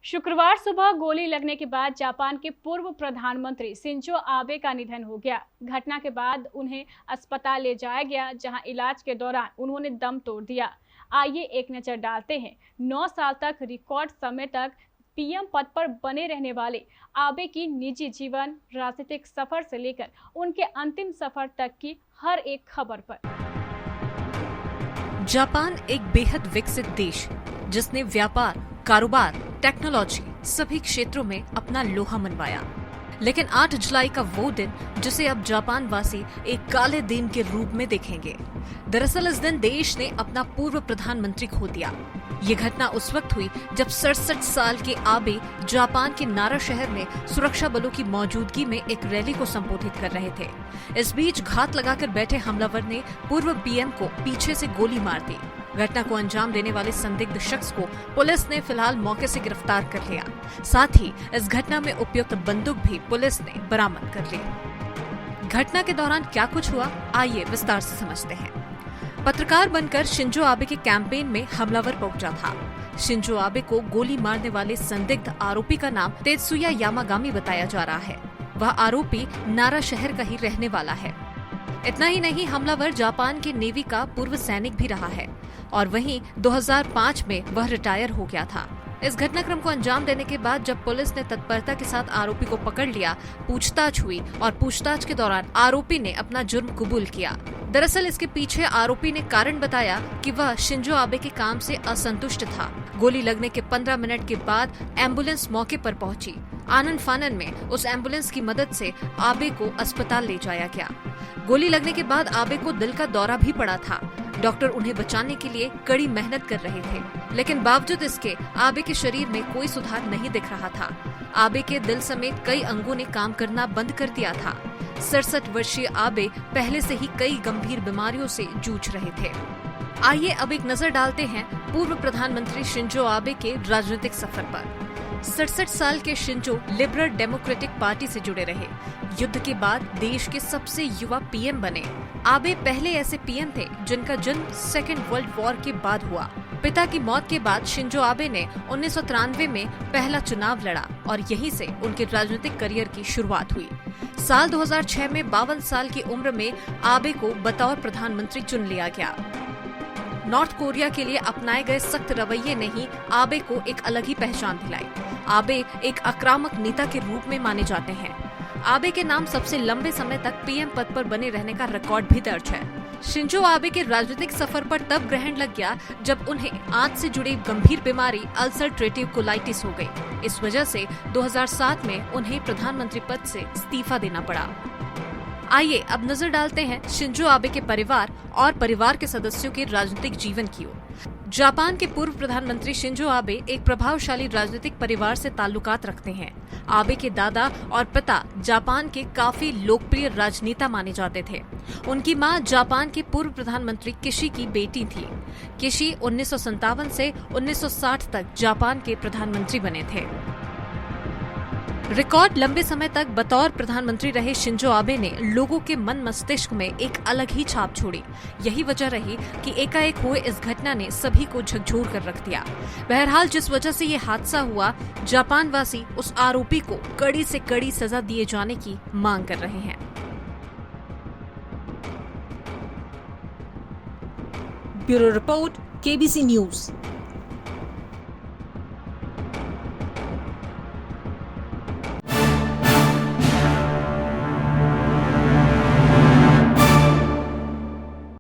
शुक्रवार सुबह गोली लगने के बाद जापान के पूर्व प्रधानमंत्री शिंजो आबे का निधन हो गया। घटना के बाद उन्हें अस्पताल ले जाया गया, जहां इलाज के दौरान उन्होंने दम तोड़ दिया। आइए एक नजर डालते हैं 9 साल तक रिकॉर्ड समय तक पीएम पद पर बने रहने वाले आबे की निजी जीवन, राजनीतिक सफर से लेकर उनके अंतिम सफर तक की हर एक खबर पर। जापान एक बेहद विकसित देश, जिसने व्यापार, कारोबार, टेक्नोलॉजी सभी क्षेत्रों में अपना लोहा मनवाया। लेकिन 8 जुलाई का वो दिन जिसे अब जापान वासी एक काले दिन के रूप में देखेंगे। दरअसल इस दिन देश ने अपना पूर्व प्रधानमंत्री खो दिया। ये घटना उस वक्त हुई जब 67 साल के आबे जापान के नारा शहर में सुरक्षा बलों की मौजूदगी में एक रैली को संबोधित कर रहे थे। इस बीच घात लगाकर बैठे हमलावर ने पूर्व पीएम को पीछे से गोली मार दी। घटना को अंजाम देने वाले संदिग्ध शख्स को पुलिस ने फिलहाल मौके से गिरफ्तार कर लिया। साथ ही इस घटना में उपयुक्त बंदूक भी पुलिस ने बरामद कर ली। घटना के दौरान क्या कुछ हुआ, आइए विस्तार से समझते हैं। पत्रकार बनकर शिंजो आबे के कैंपेन में हमलावर पहुंचा था। शिंजो आबे को गोली मारने वाले संदिग्ध आरोपी का नाम तेत्सुया यामागामी बताया जा रहा है। वह आरोपी नारा शहर का ही रहने वाला है। इतना ही नहीं, हमलावर जापान के नेवी का पूर्व सैनिक भी रहा है और वहीं 2005 में वह रिटायर हो गया था। इस घटनाक्रम को अंजाम देने के बाद जब पुलिस ने तत्परता के साथ आरोपी को पकड़ लिया, पूछताछ हुई और पूछताछ के दौरान आरोपी ने अपना जुर्म कबूल किया। दरअसल इसके पीछे आरोपी ने कारण बताया कि वह शिंजो आबे के काम से असंतुष्ट था। गोली लगने के 15 मिनट के बाद एम्बुलेंस मौके पर पहुंची। आनन फानन में उस एम्बुलेंस की मदद से आबे को अस्पताल ले जाया गया। गोली लगने के बाद आबे को दिल का दौरा भी पड़ा था। डॉक्टर उन्हें बचाने के लिए कड़ी मेहनत कर रहे थे, लेकिन बावजूद इसके आबे के शरीर में कोई सुधार नहीं दिख रहा था। आबे के दिल समेत कई अंगों ने काम करना बंद कर दिया था। 67 वर्षीय आबे पहले से ही कई गंभीर बीमारियों से जूझ रहे थे। आइए अब एक नजर डालते हैं पूर्व प्रधानमंत्री शिंजो आबे के राजनीतिक सफर पर। 67 साल के शिंजो लिबरल डेमोक्रेटिक पार्टी से जुड़े रहे। युद्ध के बाद देश के सबसे युवा पीएम बने। आबे पहले ऐसे पीएम थे जिनका जन्म सेकेंड वर्ल्ड वॉर के बाद हुआ। पिता की मौत के बाद शिंजो आबे ने 1993 में पहला चुनाव लड़ा और यहीं से उनके राजनीतिक करियर की शुरुआत हुई। साल 2006 में 52 साल की उम्र में आबे को बतौर प्रधानमंत्री चुन लिया गया। नॉर्थ कोरिया के लिए अपनाए गए सख्त रवैये ने ही आबे को एक अलग ही पहचान दिलाई। आबे एक आक्रामक नेता के रूप में माने जाते हैं। आबे के नाम सबसे लंबे समय तक पीएम पद पर बने रहने का रिकॉर्ड भी दर्ज है। शिंजो आबे के राजनीतिक सफर पर तब ग्रहण लग गया जब उन्हें आंत से जुड़ी गंभीर बीमारी अल्सरट्रेटिव कोलाइटिस हो गई। इस वजह से 2007 में उन्हें प्रधानमंत्री पद से इस्तीफा देना पड़ा। आइए अब नजर डालते हैं शिंजो आबे के परिवार और परिवार के सदस्यों के राजनीतिक जीवन की ओर। जापान के पूर्व प्रधानमंत्री शिंजो आबे एक प्रभावशाली राजनीतिक परिवार से ताल्लुकात रखते हैं। आबे के दादा और पिता जापान के काफी लोकप्रिय राजनेता माने जाते थे। उनकी मां जापान के पूर्व प्रधानमंत्री किशी की बेटी थी। किशी 1957 से 1960 तक जापान के प्रधानमंत्री बने थे। रिकॉर्ड लंबे समय तक बतौर प्रधानमंत्री रहे शिंजो आबे ने लोगों के मन मस्तिष्क में एक अलग ही छाप छोड़ी। यही वजह रही कि एकाएक हुए इस घटना ने सभी को झकझोर कर रख दिया। बहरहाल जिस वजह से ये हादसा हुआ, जापान वासी उस आरोपी को कड़ी से कड़ी सजा दिए जाने की मांग कर रहे हैं। Bureau report, KBC news.